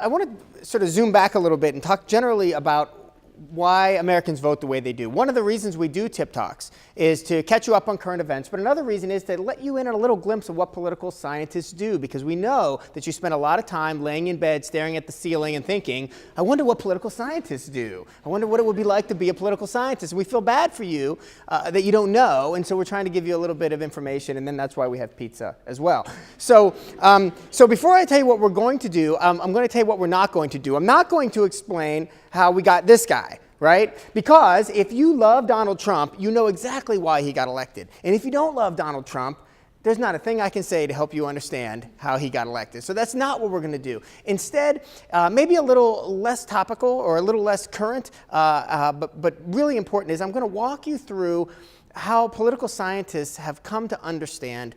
I want to sort of zoom back a little bit and talk generally about why Americans vote the way they do. One of the reasons we do Tip Talks is to catch you up on current events, but another reason is to let you in on a little glimpse of what political scientists do, because we know that you spend a lot of time laying in bed staring at the ceiling and thinking, I wonder what political scientists do. I wonder what it would be like to be a political scientist. And we feel bad for you that you don't know, and so we're trying to give you a little bit of information, and then that's why we have pizza as well. So before I tell you what we're going to do, I'm going to tell you what we're not going to do. I'm not going to explain how we got this guy, right? Because if you love Donald Trump, you know exactly why he got elected. And if you don't love Donald Trump, there's not a thing I can say to help you understand how he got elected. So that's not what we're going to do. Instead, maybe a little less topical or a little less current, but really important is I'm going to walk you through how political scientists have come to understand,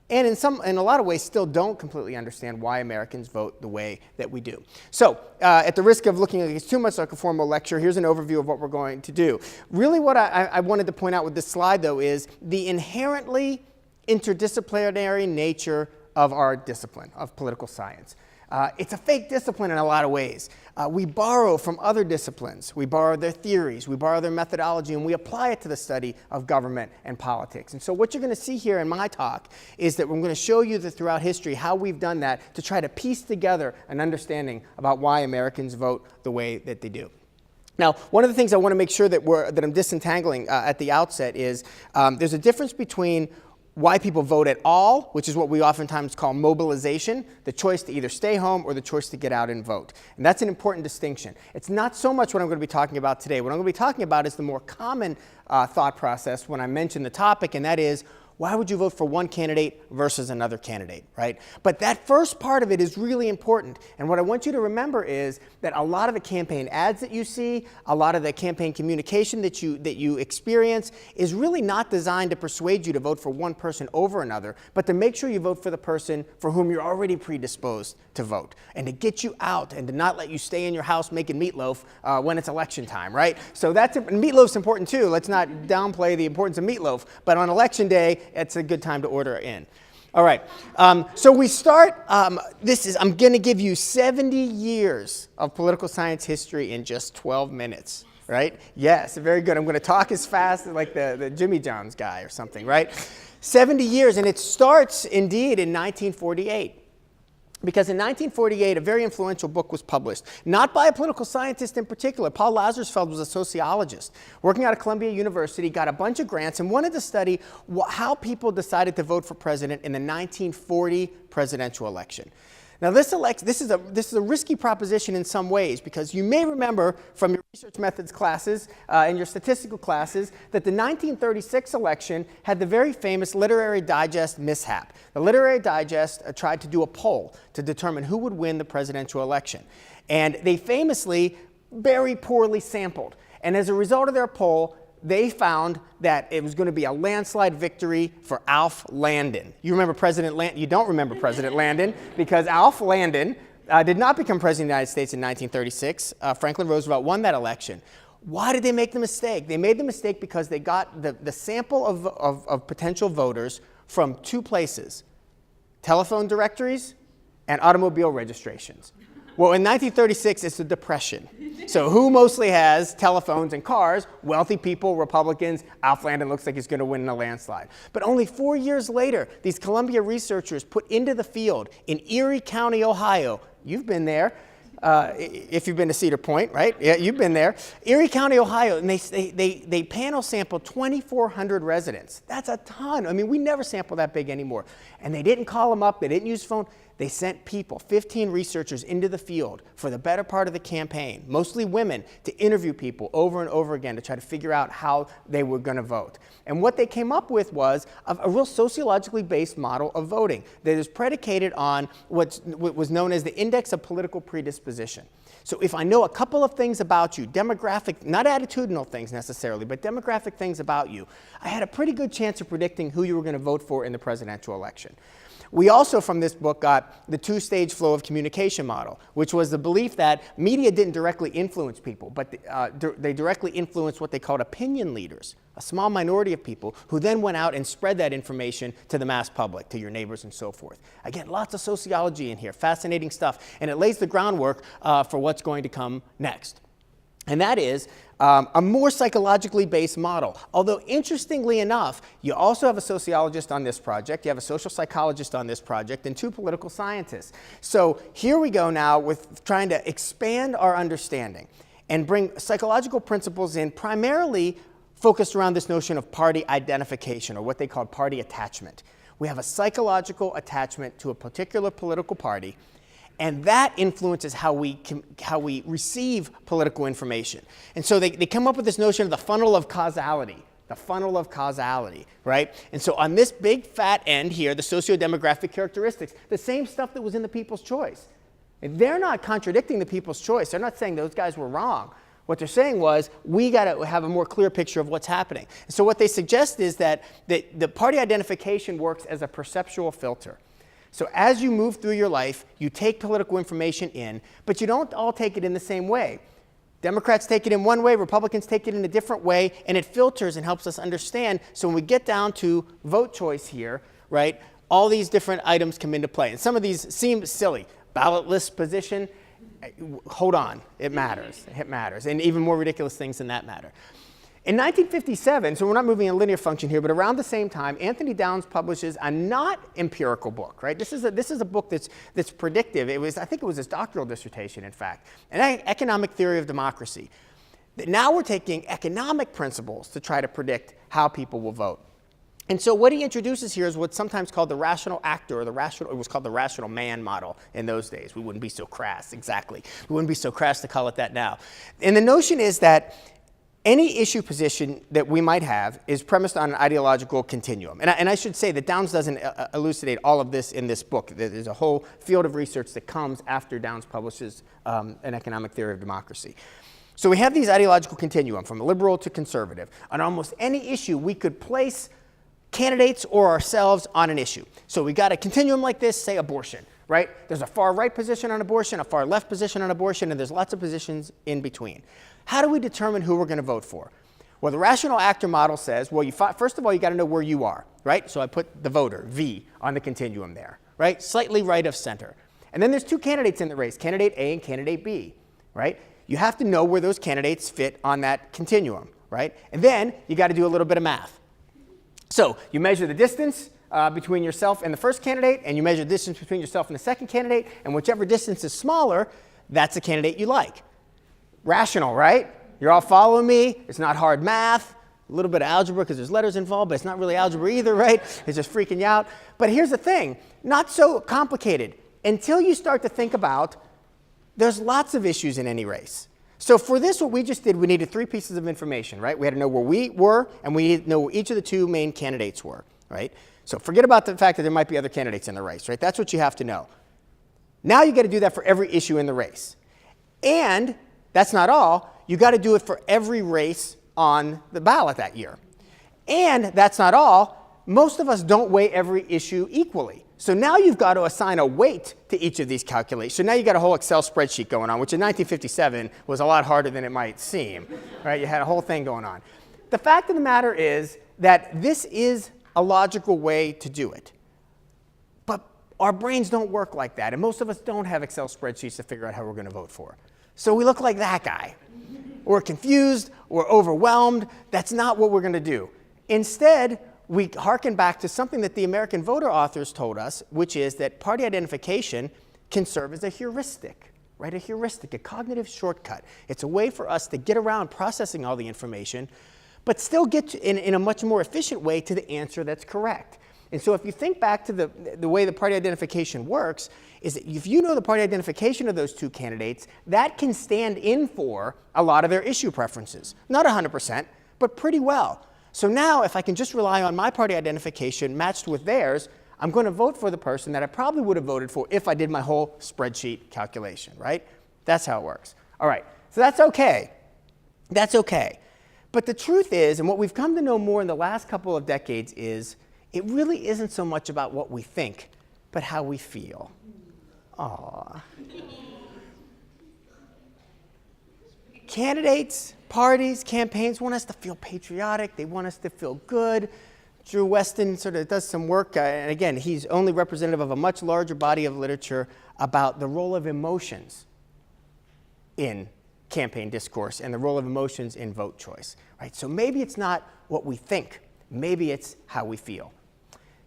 and in a lot of ways still don't completely understand, why Americans vote the way that we do. So at the risk of looking like it's too much like a formal lecture, here's an overview of what we're going to do. Really what I wanted to point out with this slide, though, is the inherently interdisciplinary nature of our discipline, of political science. It's a fake discipline in a lot of ways. We borrow from other disciplines. We borrow their theories. We borrow their methodology, and we apply it to the study of government and politics. And so what you're going to see here in my talk is that we're going to show you that throughout history how we've done that to try to piece together an understanding about why Americans vote the way that they do. Now, one of the things I want to make sure that I'm disentangling at the outset is there's a difference between why people vote at all, which is what we oftentimes call mobilization, the choice to either stay home or the choice to get out and vote. And that's an important distinction. It's not so much what I'm going to be talking about today. What I'm going to be talking about is the more common thought process when I mention the topic, and that is, why would you vote for one candidate versus another candidate, right? But that first part of it is really important. And what I want you to remember is that a lot of the campaign ads that you see, a lot of the campaign communication that you experience is really not designed to persuade you to vote for one person over another, but to make sure you vote for the person for whom you're already predisposed to vote, and to get you out and to not let you stay in your house making meatloaf when it's election time, right? So and meatloaf's important too. Let's not downplay the importance of meatloaf, but on election day, it's a good time to order in. All right, so we start, I'm going to give you 70 years of political science history in just 12 minutes, right? Yes, very good. I'm going to talk as fast as like the Jimmy John's guy or something, right? 70 years, and it starts indeed in 1948. Because in 1948, a very influential book was published, not by a political scientist in particular. Paul Lazarsfeld was a sociologist working out of Columbia University, got a bunch of grants, and wanted to study how people decided to vote for president in the 1940 presidential election. Now, this is a risky proposition in some ways, because you may remember from your research methods classes and your statistical classes that the 1936 election had the very famous Literary Digest mishap. The Literary Digest tried to do a poll to determine who would win the presidential election. And they famously very poorly sampled. And as a result of their poll, they found that it was going to be a landslide victory for Alf Landon. You remember President Landon? You don't remember President Landon, because Alf Landon did not become president of the United States in 1936. Franklin Roosevelt won that election. Why did they make the mistake? They made the mistake because they got the sample of potential voters from two places: telephone directories and automobile registrations. Well, in 1936, it's the Depression. So who mostly has telephones and cars? Wealthy people, Republicans. Alf Landon looks like he's going to win in a landslide. But only 4 years later, these Columbia researchers put into the field in Erie County, Ohio. You've been there. If you've been to Cedar Point, right? Yeah, you've been there. Erie County, Ohio, and they panel sampled 2,400 residents. That's a ton. I mean, we never sample that big anymore. And they didn't call them up. They didn't use phone. They sent people, 15 researchers, into the field for the better part of the campaign, mostly women, to interview people over and over again to try to figure out how they were going to vote. And what they came up with was a real sociologically based model of voting that is predicated on what was known as the index of political predisposition. So if I know a couple of things about you, demographic, not attitudinal things necessarily, but demographic things about you, I had a pretty good chance of predicting who you were going to vote for in the presidential election. We also, from this book, got the two-stage flow of communication model, which was the belief that media didn't directly influence people, but they directly influenced what they called opinion leaders, a small minority of people who then went out and spread that information to the mass public, to your neighbors and so forth. Again, lots of sociology in here, fascinating stuff, and it lays the groundwork for what's going to come next. And that is a more psychologically based model. Although, interestingly enough, you also have a sociologist on this project, you have a social psychologist on this project, and two political scientists. So here we go now with trying to expand our understanding and bring psychological principles in, primarily focused around this notion of party identification, or what they call party attachment. We have a psychological attachment to a particular political party, and that influences how we receive political information. And so they come up with this notion of the funnel of causality. The funnel of causality, right? And so on this big fat end here, the socio-demographic characteristics, the same stuff that was in the People's Choice. And they're not contradicting the People's Choice. They're not saying those guys were wrong. What they're saying was, we got to have a more clear picture of what's happening. And so what they suggest is that the party identification works as a perceptual filter. So as you move through your life, you take political information in, but you don't all take it in the same way. Democrats take it in one way, Republicans take it in a different way, and it filters and helps us understand. So when we get down to vote choice here, right, all these different items come into play. And some of these seem silly. Ballot list position, hold on, it matters. It matters. And even more ridiculous things than that matter. In 1957, so we're not moving in a linear function here, but around the same time, Anthony Downs publishes a not empirical book, right? This is a book that's predictive. I think it was his doctoral dissertation, in fact, an economic theory of democracy. Now we're taking economic principles to try to predict how people will vote. And so what he introduces here is what's sometimes called the rational actor, or it was called the rational man model in those days. We wouldn't be so crass, exactly. We wouldn't be so crass to call it that now. And the notion is that any issue position that we might have is premised on an ideological continuum. And I should say that Downs doesn't elucidate all of this in this book. There's a whole field of research that comes after Downs publishes an economic theory of democracy. So we have these ideological continuum from liberal to conservative. On almost any issue, we could place candidates or ourselves on an issue. So we got a continuum like this, say abortion, right? There's a far right position on abortion, a far left position on abortion, and there's lots of positions in between. How do we determine who we're going to vote for? Well, the rational actor model says, well, first of all, you got to know where you are, right? So I put the voter, V, on the continuum there, right? Slightly right of center. And then there's two candidates in the race, candidate A and candidate B, right? You have to know where those candidates fit on that continuum, right? And then you got to do a little bit of math. So you measure the distance between yourself and the first candidate, and you measure the distance between yourself and the second candidate, and whichever distance is smaller, that's the candidate you like. Rational, right? You're all following me. It's not hard math. A little bit of algebra because there's letters involved, but it's not really algebra either, right? It's just freaking you out. But here's the thing, not so complicated until you start to think about there's lots of issues in any race. So for this, what we just did, we needed three pieces of information, right? We had to know where we were, and we needed to know where each of the two main candidates were, right? So forget about the fact that there might be other candidates in the race, right? That's what you have to know. Now you got to do that for every issue in the race. And that's not all. You got to do it for every race on the ballot that year. And that's not all. Most of us don't weigh every issue equally. So now you've got to assign a weight to each of these calculations. So now you got a whole Excel spreadsheet going on, which in 1957 was a lot harder than it might seem, right? You had a whole thing going on. The fact of the matter is that this is a logical way to do it. But our brains don't work like that, and most of us don't have Excel spreadsheets to figure out how we're going to vote for. So we look like that guy. We're confused, we're overwhelmed. That's not what we're going to do. Instead, we hearken back to something that the American Voter authors told us, which is that party identification can serve as a heuristic, right? A heuristic, a cognitive shortcut. It's a way for us to get around processing all the information, but still get in a much more efficient way to the answer that's correct. And so if you think back to the way the party identification works, is that if you know the party identification of those two candidates, that can stand in for a lot of their issue preferences. Not 100%, but pretty well. So now if I can just rely on my party identification matched with theirs, I'm going to vote for the person that I probably would have voted for if I did my whole spreadsheet calculation, right? That's how it works. All right, so that's okay. That's okay. But the truth is, and what we've come to know more in the last couple of decades is, it really isn't so much about what we think, but how we feel. Aww. Candidates, parties, campaigns want us to feel patriotic. They want us to feel good. Drew Weston sort of does some work, and again, he's only representative of a much larger body of literature about the role of emotions in campaign discourse and the role of emotions in vote choice, right? So maybe it's not what we think, maybe it's how we feel.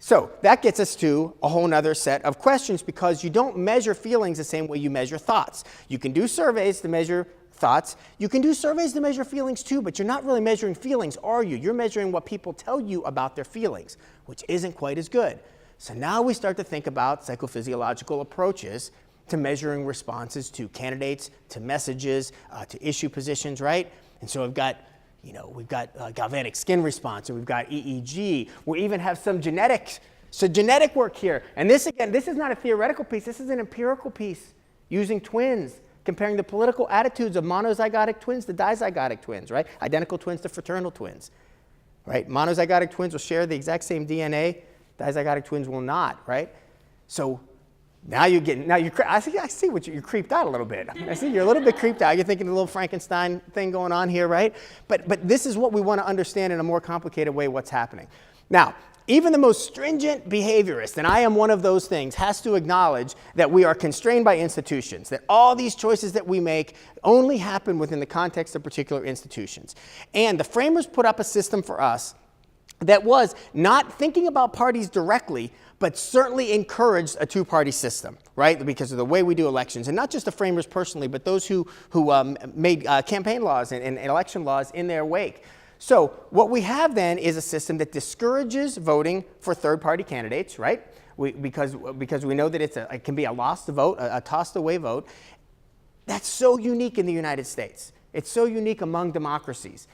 So that gets us to a whole nother set of questions, because you don't measure feelings the same way you measure thoughts. You can do surveys to measure thoughts. You can do surveys to measure feelings too, but you're not really measuring feelings, are you? You're measuring what people tell you about their feelings, which isn't quite as good. So now we start to think about psychophysiological approaches to measuring responses to candidates, to messages, to issue positions, right? And so we've got galvanic skin response, and we've got EEG. We even have some genetics. So genetic work here. And this, again, this is not a theoretical piece. This is an empirical piece using twins, comparing the political attitudes of monozygotic twins to dizygotic twins, right? Identical twins to fraternal twins, right? Monozygotic twins will share the exact same DNA. Dizygotic twins will not, right? So now you're getting, I see what you're creeped out a little bit. I see you're a little bit creeped out. You're thinking a little Frankenstein thing going on here, right? But this is what we want to understand in a more complicated way what's happening. Now, even the most stringent behaviorist, and I am one of those things, has to acknowledge that we are constrained by institutions, that all these choices that we make only happen within the context of particular institutions. And the framers put up a system for us that was not thinking about parties directly, but certainly encouraged a two-party system, right? Because of the way we do elections. And not just the framers personally, but those who made campaign laws and election laws in their wake. So what we have then is a system that discourages voting for third-party candidates, right? Because we know that it can be a lost vote, a tossed-away vote. That's so unique in the United States. It's so unique among democracies.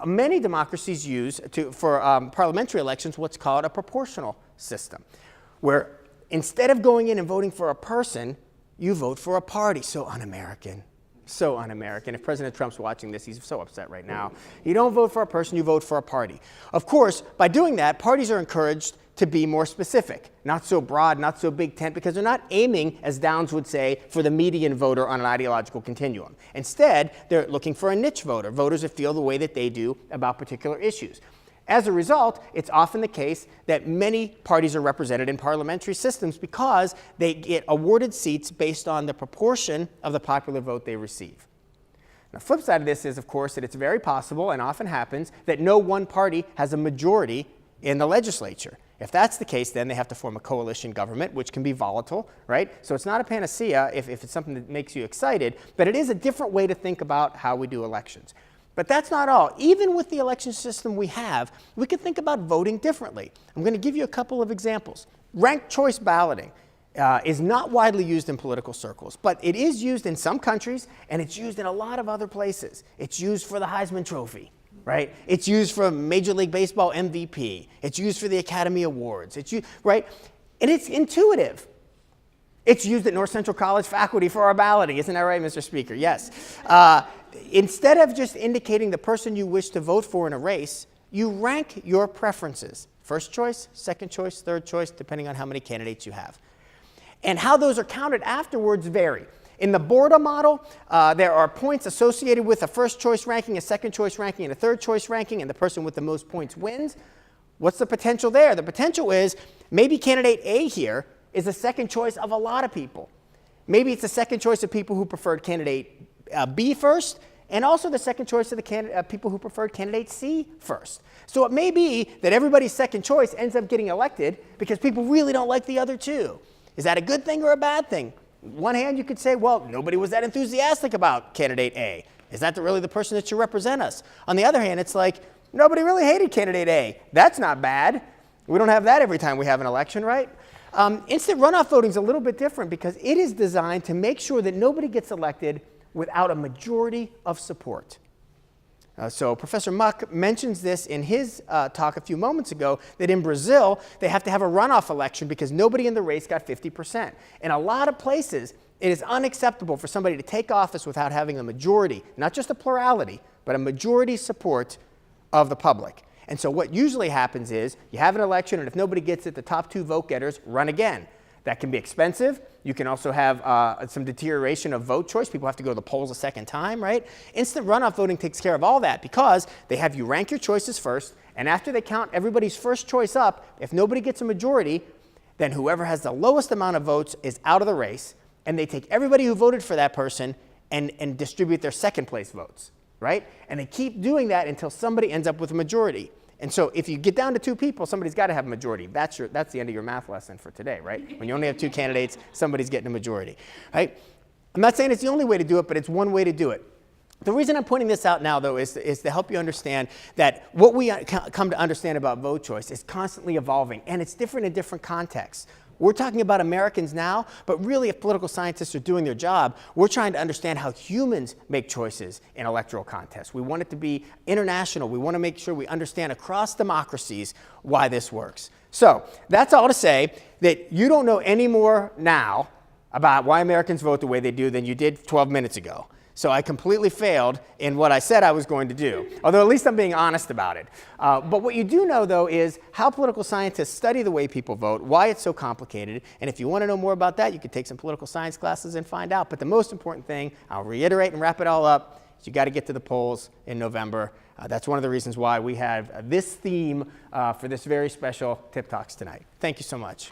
Many democracies use, for parliamentary elections, what's called a proportional system, where instead of going in and voting for a person, you vote for a party. So un-American. So un-American. If President Trump's watching this, he's so upset right now. You don't vote for a person, you vote for a party. Of course, by doing that, parties are encouraged to be more specific, not so broad, not so big tent, because they're not aiming, as Downs would say, for the median voter on an ideological continuum. Instead, they're looking for a niche voter, voters that feel the way that they do about particular issues. As a result, it's often the case that many parties are represented in parliamentary systems because they get awarded seats based on the proportion of the popular vote they receive. Now, the flip side of this is, of course, that it's very possible, and often happens, that no one party has a majority in the legislature. If that's the case, then they have to form a coalition government, which can be volatile, right? So it's not a panacea if it's something that makes you excited, but it is a different way to think about how we do elections. But that's not all. Even with the election system we have, we can think about voting differently. I'm going to give you a couple of examples. Ranked choice balloting is not widely used in political circles, but it is used in some countries, and it's used in a lot of other places. It's used for the Heisman Trophy, right? It's used for Major League Baseball MVP. It's used for the Academy Awards. It's used, right? And it's intuitive. It's used at North Central College faculty for our balloting. Isn't that right, Mr. Speaker? Yes. Instead of just indicating the person you wish to vote for in a race, you rank your preferences. First choice, second choice, third choice, depending on how many candidates you have. And how those are counted afterwards vary. In the Borda model, there are points associated with a first choice ranking, a second choice ranking, and a third choice ranking, and the person with the most points wins. What's the potential there? The potential is maybe candidate A here is a second choice of a lot of people. Maybe it's the second choice of people who preferred candidate B first, and also the second choice of the people who preferred candidate C first. So it may be that everybody's second choice ends up getting elected because people really don't like the other two. Is that a good thing or a bad thing? On one hand, you could say, well, nobody was that enthusiastic about candidate A. Is that really the person that should represent us? On the other hand, it's like, nobody really hated candidate A. That's not bad. We don't have that every time we have an election, right? Instant runoff voting is a little bit different because it is designed to make sure that nobody gets elected without a majority of support. So Professor Muck mentions this in his talk a few moments ago, that in Brazil, they have to have a runoff election because nobody in the race got 50%. In a lot of places, it is unacceptable for somebody to take office without having a majority, not just a plurality, but a majority support of the public. And so what usually happens is you have an election, and if nobody gets it, the top two vote getters run again. That can be expensive. You can also have some deterioration of vote choice. People have to go to the polls a second time, right? Instant runoff voting takes care of all that because they have you rank your choices first, and after they count everybody's first choice up, if nobody gets a majority, then whoever has the lowest amount of votes is out of the race, and they take everybody who voted for that person and distribute their second place votes, right? And they keep doing that until somebody ends up with a majority. And so if you get down to 2 people, somebody's got to have a majority. That's the end of your math lesson for today, right? When you only have 2 candidates, somebody's getting a majority, right? I'm not saying it's the only way to do it, but it's one way to do it. The reason I'm pointing this out now, though, is to help you understand that what we come to understand about vote choice is constantly evolving, and it's different in different contexts. We're talking about Americans now, but really if political scientists are doing their job, we're trying to understand how humans make choices in electoral contests. We want it to be international. We want to make sure we understand across democracies why this works. So that's all to say that you don't know any more now about why Americans vote the way they do than you did 12 minutes ago. So I completely failed in what I said I was going to do, although at least I'm being honest about it. But what you do know, though, is how political scientists study the way people vote, why it's so complicated. And if you want to know more about that, you can take some political science classes and find out. But the most important thing, I'll reiterate and wrap it all up, is you got to get to the polls in November. That's one of the reasons why we have this theme for this very special Tip Talks tonight. Thank you so much.